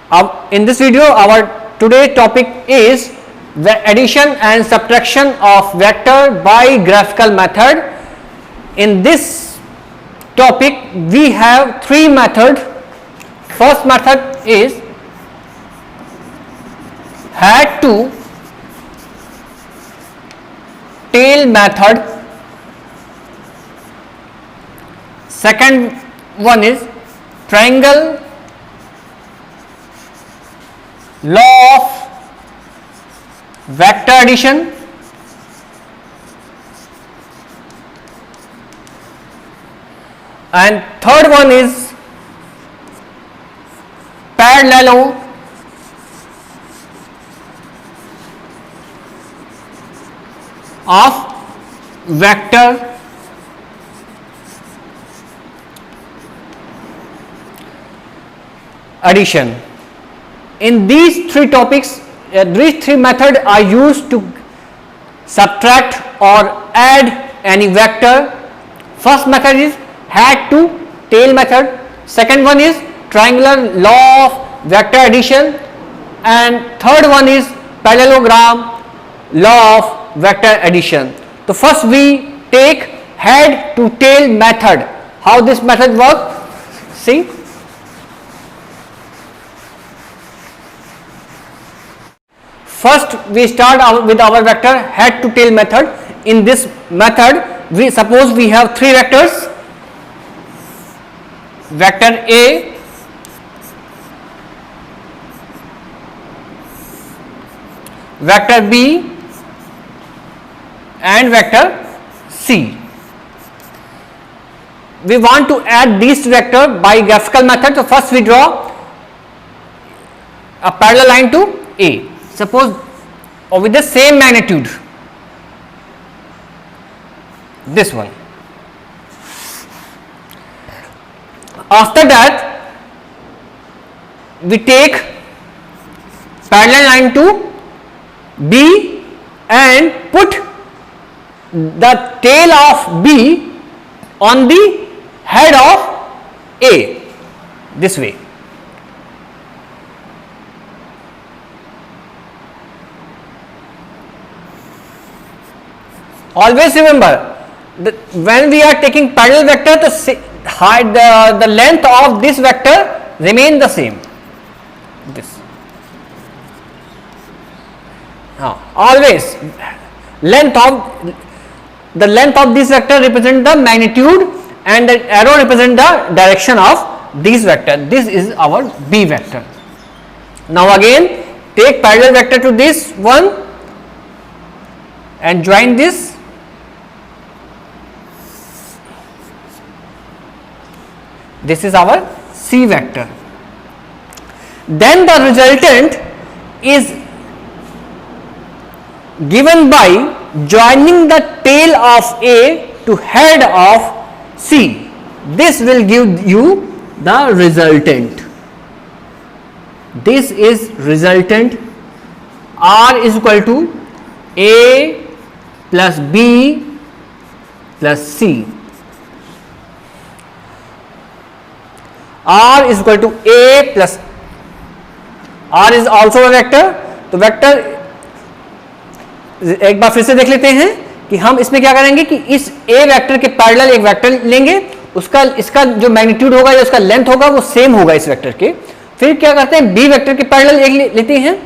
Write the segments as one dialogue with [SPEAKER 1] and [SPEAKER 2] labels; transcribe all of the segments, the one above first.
[SPEAKER 1] In this video, our today topic is the addition and subtraction of vector by graphical method. In this topic, we have three methods. First method is head to tail method. Second one is triangle law of vector addition. And third one is parallel of vector addition. In these three topics, these three methods are used to subtract or add any vector. First method is head to tail method. Second one is triangular law of vector addition, and third one is parallelogram law of vector addition. So first we take head to tail method. How this method works? See. First we start with our vector head to tail method. In this method, we suppose we have three vectors, vector A, vector B and vector C. We want to add these vectors by graphical method. So first we draw a parallel line to A, suppose or with the same magnitude, this one. After that we take parallel line to B and put the tail of B on the head of A, this way. Always remember that when we are taking parallel vector, the length of this vector remain the same. This always the length of this vector represent the magnitude and the arrow represent the direction of this vector. This is our B vector. Now again take parallel vector to this one and join this. This is our C vector. Then the resultant is given by joining the tail of A to head of C. This will give you the resultant. This is resultant. R is equal to A plus B plus C. R is equal to A plus R is also a vector. तो vector एक बार फिर से देख लेते हैं कि हम इसमें क्या करेंगे कि इस A वेक्टर के पैरेलल एक वेक्टर लेंगे, उसका इसका जो मैग्नीट्यूड होगा या उसका लेंथ होगा वो सेम होगा इस वेक्टर के. फिर क्या करते हैं B वेक्टर के पैरेलल एक लेते हैं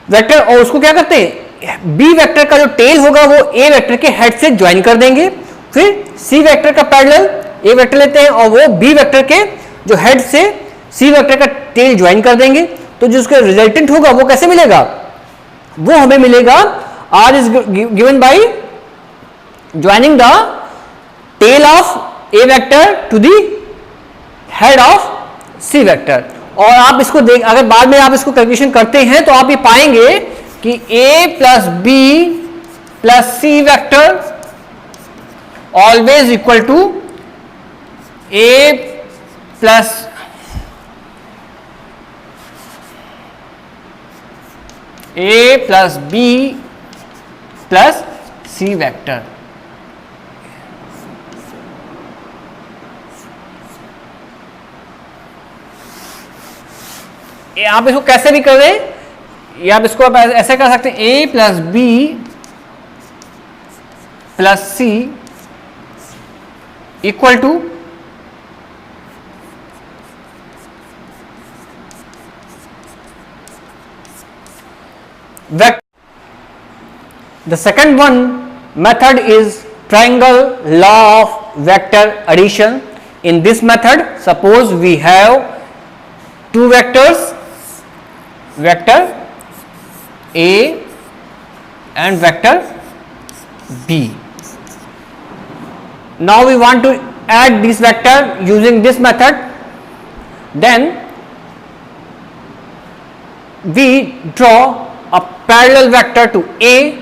[SPEAKER 1] वेक्टर और उसको क्या करते हैं B वेक्टर का जो टेल होगा वो A वेक्टर के हेड से ज्वाइन कर देंगे. फिर C वेक्टर का पैरेलल A वेक्टर लेते हैं और वो B वेक्टर के जो हेड से C वेक्टर का टेल ज्वाइन कर देंगे. तो जो उसका रिजल्टेंट होगा वो कैसे मिलेगा, वो हमें मिलेगा R is given by joining the tail of A vector to the head of C vector. और आप इसको देख, अगर बाद में आप इसको कैलकुलेशन करते हैं तो आप ये पाएंगे कि A plus B plus C vector always equal to A plus B plus C vector. आप इसको कैसे भी कर दें, या आप इसको आप ऐसे कर सकते हैं, A plus B plus C equal to vector. The second one method is triangle law of vector addition. In this method, suppose we have two vectors, vector A and vector B. Now we want to add this vector using this method. Then we draw a parallel vector to A,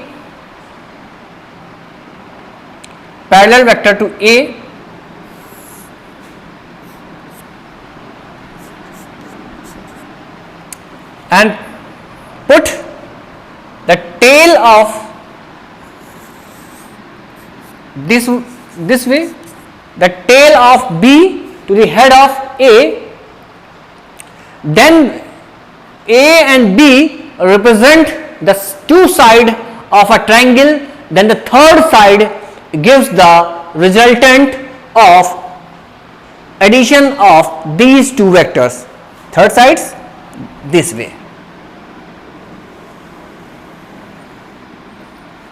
[SPEAKER 1] parallel vector to A, and put the tail of this way, the tail of B to the head of A. Then A and B represent the two sides of a triangle. Then the third side gives the resultant of addition of these two vectors. Third sides this way,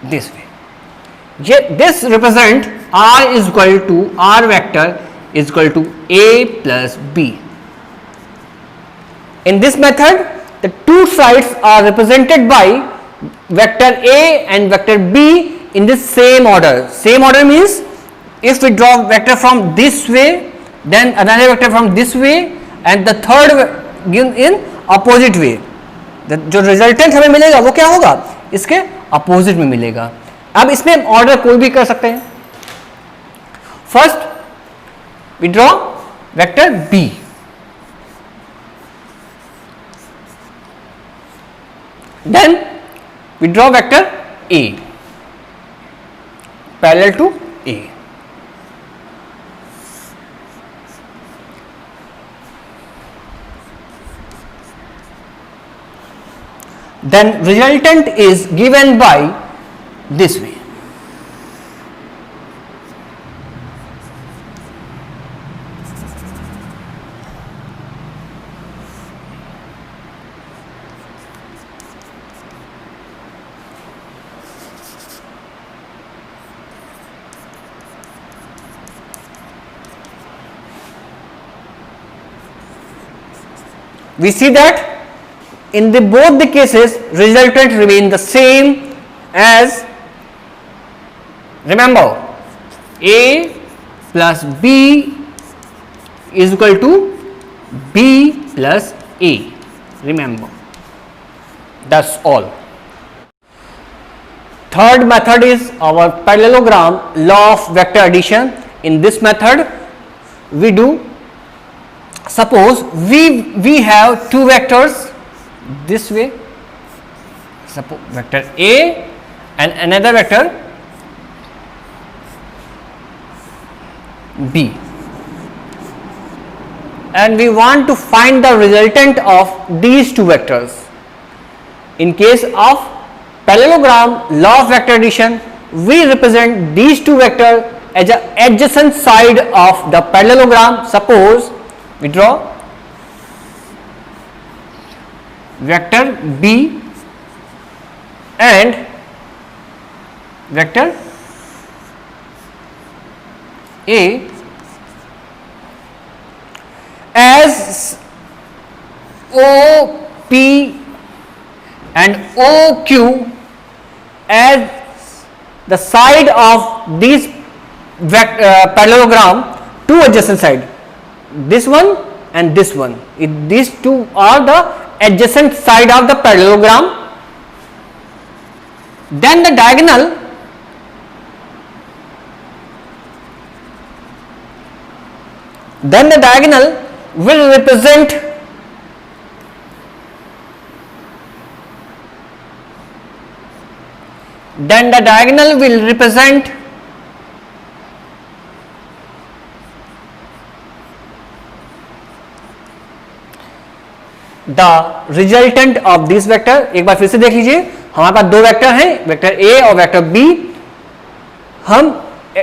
[SPEAKER 1] this way. This represent R is equal to R vector is equal to A plus B. In this method, the two sides are represented by vector A and vector B in the same order. Same order means if we draw vector from this way, then another vector from this way, and the third in opposite way, जो resultant हमें मिलेगा वो क्या होगा, इसके opposite में मिलेगा. अब इसमें हम ऑर्डर कोई भी कर सकते हैं. First we draw vector B, then we draw vector A parallel to A. Then resultant is given by this way. We see that in the both the cases resultant remain the same as, remember, A plus B is equal to B plus A. Remember, that's all. Third method is our parallelogram law of vector addition. In this method we do, suppose we have two vectors this way, suppose vector A and another vector B, and we want to find the resultant of these two vectors. In case of parallelogram law of vector addition, we represent these two vectors as an adjacent side of the parallelogram. Suppose we draw vector B and vector A as OP and OQ as the side of this parallelogram, two adjacent side, this one and this one. These two are the adjacent side of the parallelogram. Then the diagonal will represent the resultant of this vector. एक बार फिर से देख लीजिए, हमारे पास दो vector हैं, vector A और vector B. हम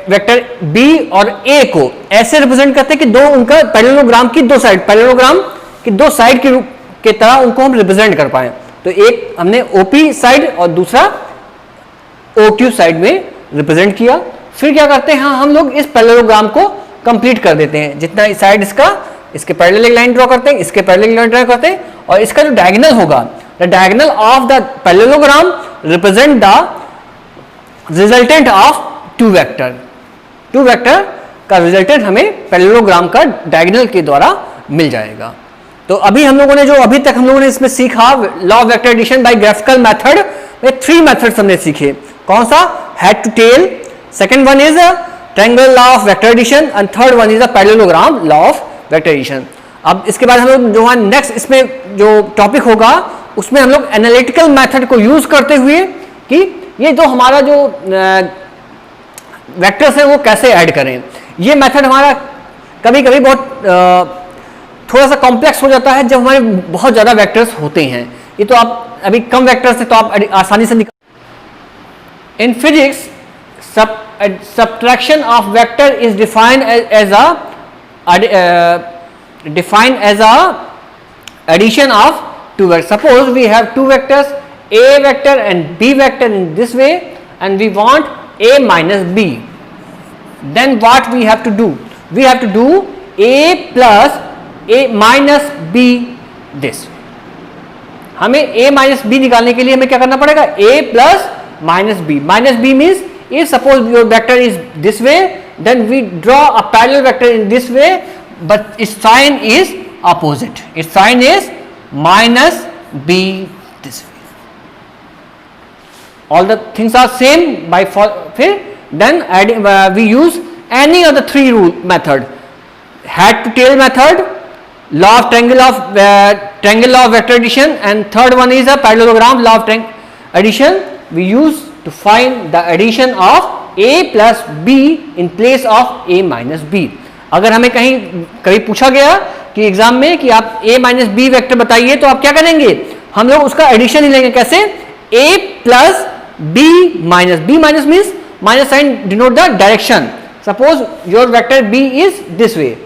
[SPEAKER 1] वेक्टर बी और ए को ऐसे रिप्रेजेंट करते हैं कि दो उनका पैरेललोग्राम की दो साइड, पैरेललोग्राम की दो साइड के तरह उनको हम रिप्रेजेंट कर पाए। तो एक हमने ओपी साइड और दूसरा ओक्यू साइड में रिप्रेजेंट किया। फिर क्या करते हैं, हम लोग इस पैरेललोग्राम को कंप्लीट कर देते हैं। जितना साइड इसका, इसके पैरेलल एक लाइन ड्रॉ करते हैं, इसके पैरेलल एक लाइन ड्रॉ करते हैं, और इसका जो डायगोनल होगा, the diagonal of the parallelogram represent the resultant of two vector. Two vector का रिजल्टेंट हमें पैरेललोग्राम का डायगोनल के द्वारा मिल जाएगा। तो अभी हम लोगों ने जो अभी तक हम लोगों ने इसमें सीखा, law of vector addition by graphical method में 3 मेथड्स हमने सीखे। कौन सा? Head to tail, second one is triangle law of vector addition, and third one is the parallelogram law of vector addition. अब इसके बाद हम लोग जो नेक्स्ट इसमें जो टॉपिक होगा उसमें हम लोग एनालिटिकल मेथड को यूज करते हुए कि ये जो हमारा जो वेक्टर्स है वो कैसे ऐड करें। ये मेथड हमारा कभी कभी बहुत थोड़ा सा कॉम्प्लेक्स हो जाता है जब हमारे बहुत ज्यादा वेक्टर्स होते हैं। ये तो आप अभी कम वेक्टर्स है तो आप आसानी से निकाल। In physics subtraction of vector is defined as a addition of two vectors. Suppose we have two vectors, a vector and b vector in this way, and we want a minus b. Then what we have to do? We have to do a plus a minus b this. हमें a minus b निकालने के लिए हमें क्या करना पड़ेगा? a plus minus b. Minus b means if suppose your vector is this way, then we draw a parallel vector in this way, but its sign is opposite. Its sign is minus b this way. All the things are same by then we use any of the 3 rule method: head to tail method, law of triangle law of vector addition, and third one is a parallelogram law of addition. We use to find the addition of a plus b in place of a minus b. अगर हमें कभी पूछा गया कि exam में कि आप a minus B vector बताइए तो आप क्या करेंगे? हम लोग उसका एडिशन ही लेंगे। कैसे? a plus b minus, b minus means minus sign denote the direction. Suppose your vector b is this way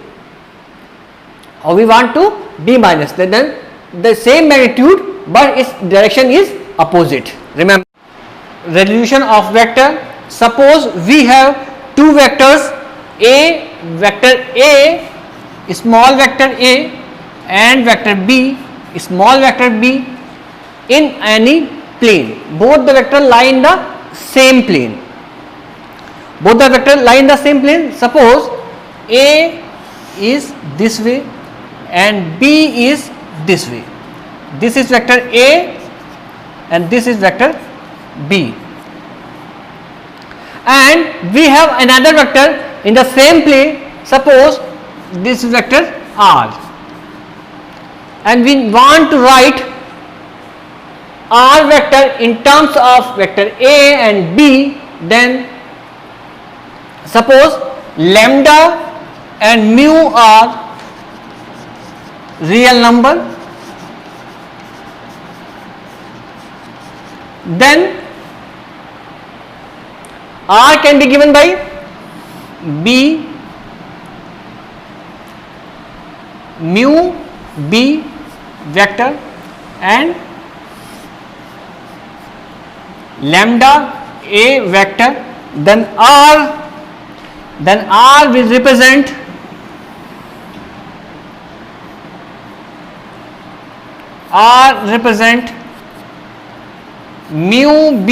[SPEAKER 1] और we want to b minus, then the same magnitude but its direction is opposite. Remember resolution of vector. Suppose we have two vectors, vector a, small vector a, and vector b, small vector b, in any plane. Both the vector lie in the same plane. Both the vector lie in the same plane. Suppose a is this way and b is this way. This is vector a and this is vector b, and we have another vector in the same plane. Suppose this is vector r, and we want to write r vector in terms of vector a and b. Then suppose lambda and mu are real number, then r can be given by b mu b vector and lambda a vector. Then r will represent mu b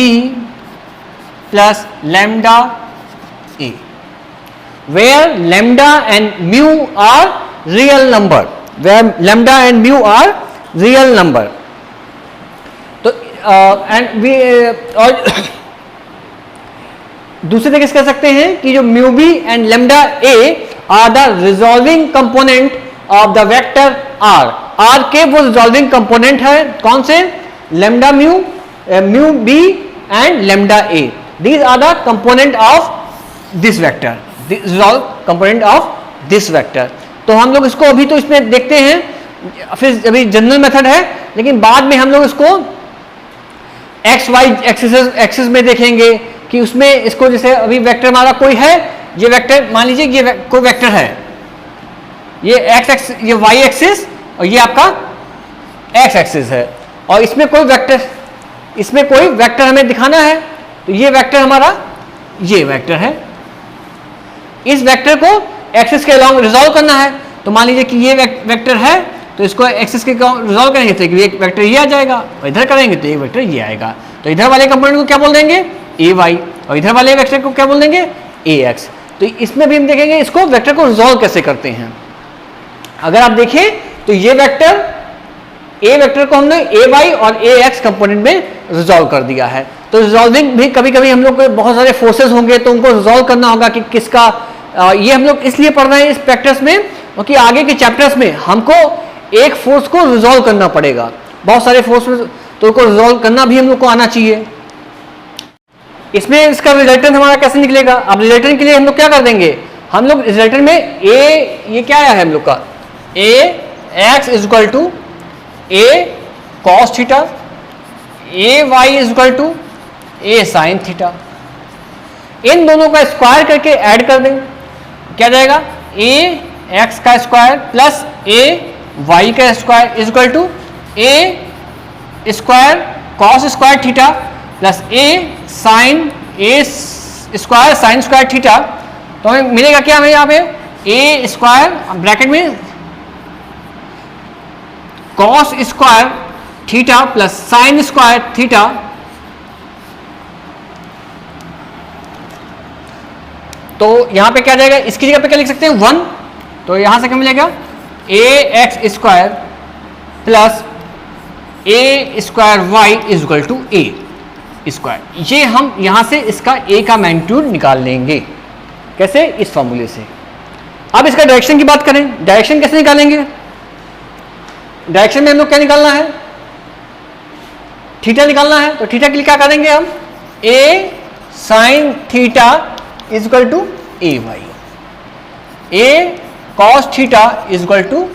[SPEAKER 1] plus lambda a, where lambda and mu are real number, तो and we और दूसरे तरीके से कह सकते हैं कि जो mu b and lambda a are the resolving component of the vector r. r के वो resolving component है कौन से? lambda mu b and lambda a. These are the component of this vector. This is all component of this vector. तो हम लोग इसको अभी तो इसमें देखते हैं फिर अभी जनरल मेथड है, लेकिन बाद में हम लोग इसको एक्स वाई एक्सिस में देखेंगे कि उसमें इसको जैसे अभी वेक्टर हमारा कोई है, ये वेक्टर मान लीजिए ये कोई वेक्टर है, ये एक्स एक्सिस, ये वाई एक्सिस और ये आपका एक्स एक्सिस है, और इसमें कोई वेक्टर हमें दिखाना है, तो ये वेक्टर हमारा ये वेक्टर है, इस वेक्टर को एक्सिस के अलोंग रिजॉल्व करना है। तो मान लीजिए कि ये वेक्टर है, तो इसको एक्सिस के रिजॉल्व करेंगे तो एक वेक्टर ये आ जाएगा, और इधर करेंगे तो एक वेक्टर ये आएगा। तो इधर वाले कंपोनेंट को क्या बोल देंगे, ए वाई, और इधर वाले वेक्टर को क्या बोल देंगे, ए एक्स। तो इसमें भी हम देखेंगे इसको वेक्टर को रिजॉल्व कैसे करते हैं। अगर आप देखें तो ये वेक्टर, ए वेक्टर को हमने ए वाई और ए एक्स कंपोनेंट में रिजॉल्व कर दिया है। तो रिजॉल्विंग भी कभी कभी हम लोग को बहुत सारे फोर्सेस होंगे, तो उनको रिजॉल्व करना होगा कि किसका, ये हम लोग इसलिए पढ़ रहे हैं इस प्रैक्टिस में क्योंकि आगे के चैप्टर्स में हमको एक फोर्स को रिजॉल्व करना पड़ेगा, बहुत सारे फोर्स, तो उनको रिजॉल्व करना भी हम लोग को आना चाहिए। इसमें इसका रिजल्टेंट हमारा कैसे निकलेगा। अब रिजल्टेंट के लिए हम लोग क्या कर देंगे, हम लोग रिजल्टेंट में ए, ये क्या आया है हम लोग का, A X is equal to A cos theta, A Y is equal to A sine theta. इन दोनों का स्क्वायर करके ऐड कर देंगे, क्या जाएगा, ए एक्स का स्क्वायर प्लस ए वाई का square is equal to A square cos square theta plus A square sine square theta. तो हमें मिलेगा क्या, हमें यहाँ पे ए स्क्वायर ब्रैकेट में cos square theta plus sine square theta, तो यहां पे क्या जाएगा, इसकी जगह पे क्या लिख सकते हैं 1, तो यहां से क्या मिलेगा, A X square plus A square Y is equal to A square. ये हम यहां से इसका ए का मैग्नीट्यूड निकाल लेंगे, कैसे, इस फॉर्मूले से। अब इसका डायरेक्शन की बात करें, डायरेक्शन कैसे निकालेंगे, डायरेक्शन में हम लोग क्या निकालना है, थीटा निकालना है। तो थीटा के लिए क्या करेंगे हम, A sine theta is equal to A Y, A cos theta is equal to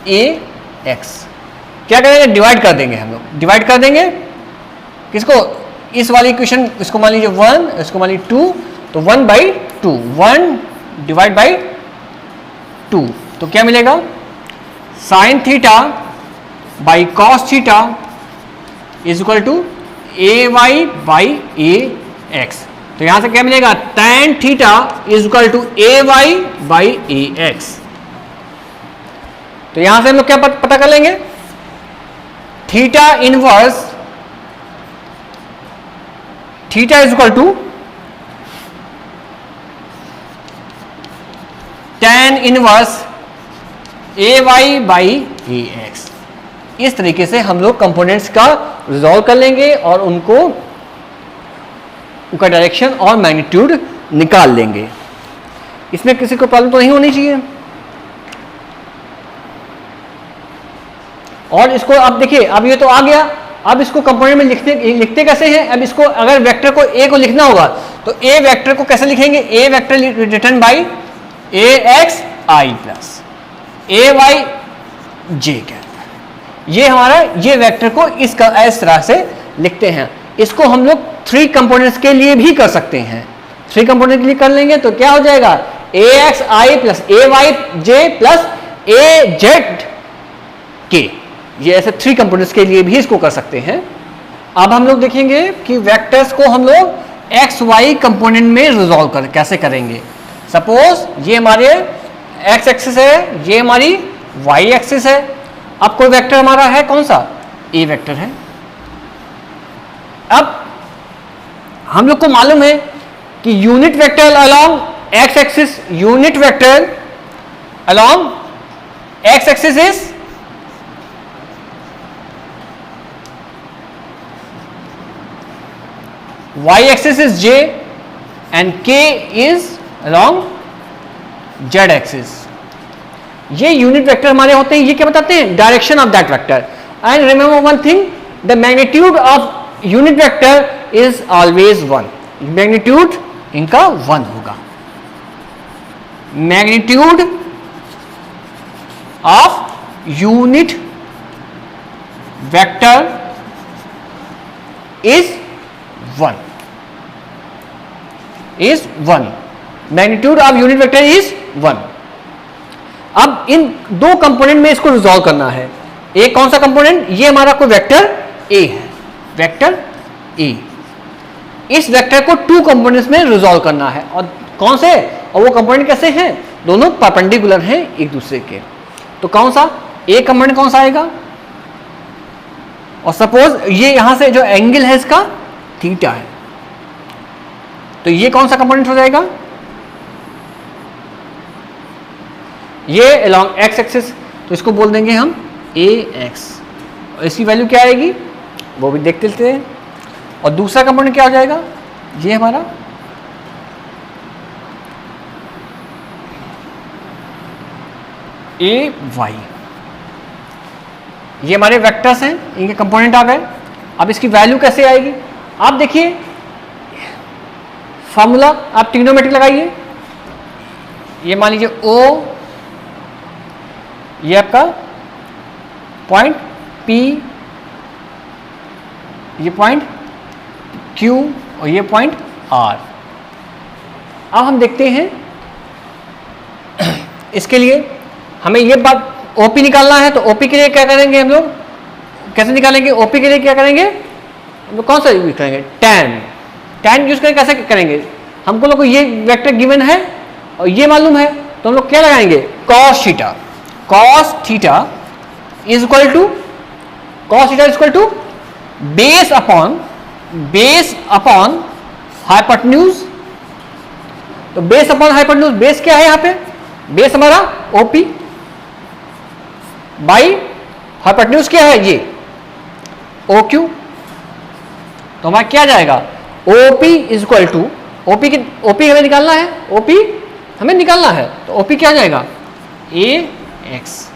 [SPEAKER 1] A X. क्या करेंगे, डिवाइड कर देंगे, हम लोग डिवाइड कर देंगे किसको, इस वाली इक्वेशन, इसको मान लीजिए 1, इसको मान लीजिए 2, तो 1/2, 1 डिवाइड बाई 2, तो क्या मिलेगा, sine theta by cos theta is equal to A Y by A X. तो यहां से क्या मिलेगा, tan theta is equal to A Y by A X. तो यहां से हम लोग क्या पता कर लेंगे, theta inverse, theta is equal to tan inverse A Y by A X. इस तरीके से हम लोग कंपोनेंट्स का रिजॉल्व कर लेंगे और उनका डायरेक्शन और मैग्नीट्यूड निकाल लेंगे। इसमें किसी को प्रॉब्लम तो नहीं होनी चाहिए। और इसको आप देखिए, अब ये तो आ गया, अब इसको कंपोनेंट में लिखते कैसे हैं। अब इसको अगर वेक्टर को ए को लिखना होगा तो ए वेक्टर को कैसे लिखेंगे, A vector return by A X I plus A Y J cap. ये हमारा ये वेक्टर को इस तरह से लिखते हैं। इसको हम लोग 3 कंपोनेंट्स के लिए भी कर सकते हैं। 3 कंपोनेंट के लिए कर लेंगे तो क्या हो जाएगा, A X I plus A Y J plus A Z के। ये ऐसे 3 कंपोनेंट्स के लिए भी इसको कर सकते हैं। अब हम लोग देखेंगे कि वेक्टर्स को हम लोग एक्स वाई कंपोनेंट में रिजॉल्व कैसे करेंगे। सपोज ये हमारे एक्स एक्सिस है, ये हमारी वाई एक्सिस है। अब कोई वेक्टर हमारा है, कौन सा, ए वेक्टर है। अब हम लोग को मालूम है कि unit vector along x axis, unit vector along x axis is y axis is j and k is along z axis। ये यूनिट वेक्टर हमारे होते हैं। ये क्या बताते हैं, direction of that vector. And remember one thing, the magnitude of unit vector is always 1। Magnitude इनका 1 होगा। Magnitude of unit vector is 1, magnitude of unit vector is 1। अब इन दो कंपोनेंट में इसको रिजॉल्व करना है। एक कौन सा कंपोनेंट, ये हमारा कोई वेक्टर ए है, वेक्टर ए। इस वेक्टर को 2 कंपोनेंट्स में रिजॉल्व करना है, और कौन से, और वो कंपोनेंट कैसे हैं, दोनों परपेंडिकुलर हैं एक दूसरे के। तो कौन सा ए कंपोनेंट कौन सा आएगा, और सपोज ये यहां से जो एंगल है इसका थीटा है, तो ये कौन सा कंपोनेंट हो जाएगा, ये अलोंग एक्स एक्सिस, तो इसको बोल देंगे हम ए एक्स। इसकी वैल्यू क्या आएगी वो भी देखते लेते हैं। और दूसरा कंपोनेंट क्या हो जाएगा, ये हमारा ए वाई, ये हमारे वेक्टर्स हैं, इनके कंपोनेंट आ गए। अब इसकी वैल्यू कैसे आएगी, आप देखिए फॉर्मूला आप ट्रिग्नोमेट्री लगाइए। ये मान लीजिए ओ, ये आपका पॉइंट P, ये पॉइंट Q और ये पॉइंट R। अब हम देखते हैं इसके लिए हमें ये बात OP निकालना है, तो OP के लिए क्या करेंगे हम लोग, कैसे निकालेंगे, OP के लिए क्या करेंगे हम लोग, कौन सा यूज करेंगे, tan यूज करेंगे। कैसे करेंगे, हमको लोग को ये वेक्टर गिवन है और ये मालूम है, तो हम लोग क्या लगाएंगे, cos theta. cos theta is equal to base upon hypotenuse. तो बेस अपॉन हाइपोटेन्यूज, बेस क्या है यहाँ पे, बेस हमारा OP बाई हाइपोटेन्यूज क्या है ये OQ। तो हमारा क्या जाएगा, OP is equal to, OP हमें निकालना है, OP हमें निकालना है, तो OP क्या जाएगा, AX।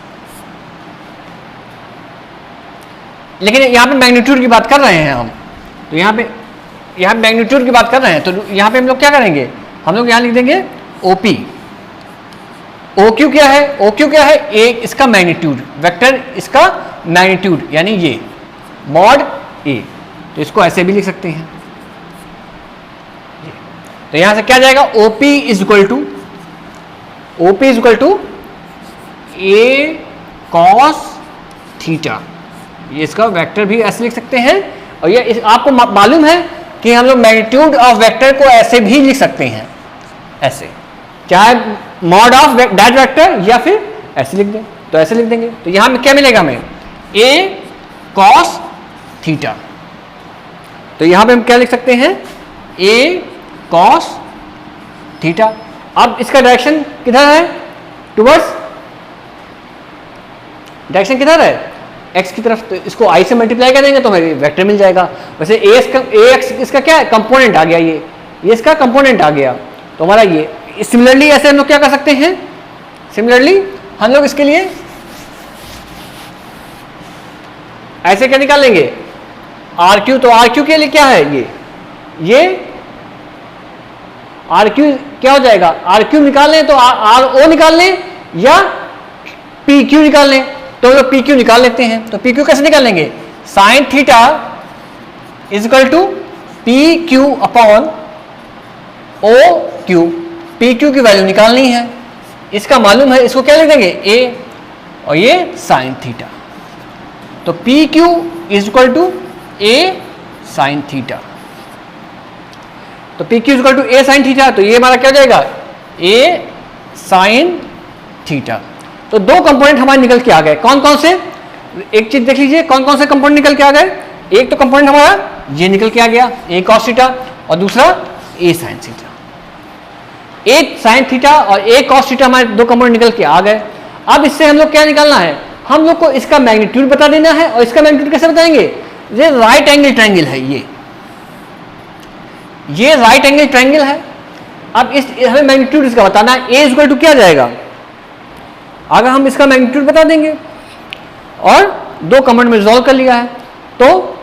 [SPEAKER 1] लेकिन यहां पे मैग्नीट्यूड की बात कर रहे हैं हम, तो यहां मैग्नीट्यूड की बात कर रहे हैं, तो यहां पे हम लोग क्या करेंगे, हम लोग यहां लिख देंगे OP। OQ क्या है, OQ क्या है, ए इसका मैग्नीट्यूड, वेक्टर इसका मैग्नीट्यूड, यानी ये मॉड A। तो इसको ऐसे भी लिख सकते हैं। तो यहां से क्या जाएगा, OP is equal to A cos theta. ये इसका वेक्टर भी ऐसे लिख सकते हैं, और ये आपको मालूम है कि हम लोग मैग्नीट्यूड ऑफ वेक्टर को ऐसे भी लिख सकते हैं, ऐसे, चाहे मॉड ऑफ दैट वेक्टर या फिर ऐसे लिख दें, तो ऐसे लिख देंगे। तो यहां में क्या मिलेगा हमें, A cos थीटा। तो यहां पे हम क्या लिख सकते हैं, A cos थीटा। अब इसका डायरेक्शन किधर है, टुवर्ड्स, डायरेक्शन किधर है, x की तरफ। तो इसको i से मल्टीप्लाई कर देंगे तो हमें वेक्टर मिल जाएगा। वैसे ax इसका क्या है, कंपोनेंट आ गया, ये इसका कंपोनेंट आ गया, तो हमारा ये। सिमिलरली ऐसे हम लोग क्या कर सकते हैं, सिमिलरली हम लोग इसके लिए ऐसे क्या निकाल लेंगे, RQ। तो RQ के लिए क्या है, ये RQ क्या हो जाएगा, RQ निकाल लें तो RO निकाल लें या PQ निकाल लें, तो हम लोग PQ निकाल लेते हैं। तो PQ कैसे निकाल लेंगे, sine theta is equal to PQ upon OQ। PQ की वैल्यू निकालनी है, इसका मालूम है, इसको क्या लिख देंगे, A, और ये साइन थीटा। तो PQ is equal to A sine theta. तो PQ is equal to A sine theta, तो ये हमारा क्या हो जाएगा, A साइन थीटा। तो दो कंपोनेंट हमारे निकल के आ गए, कौन कौन से, एक चीज देख लीजिए, कौन कौन से कंपोनेंट निकल के आ गए। एक तो कंपोनेंट हमारा ये निकल के आ गया, A cos थीटा, और दूसरा A sin theta. A sin theta और A cos थीटा हमारे दो कंपोनेंट निकल के आ गए। अब इससे हम लोग क्या निकालना है, हम लोग को इसका मैग्नीट्यूड बता देना है। और इसका मैग्नीट्यूड कैसे बताएंगे, ये राइट एंगल ट्रायंगल है, ये राइट एंगल ट्रायंगल है। अब इस हमें मैग्नीट्यूड इसका बताना है, A इक्वल टू क्या जाएगा, अगर हम इसका मैग्नीट्यूड बता देंगे और दो कंपोनेंट में रिजॉल्व कर लिया है, तो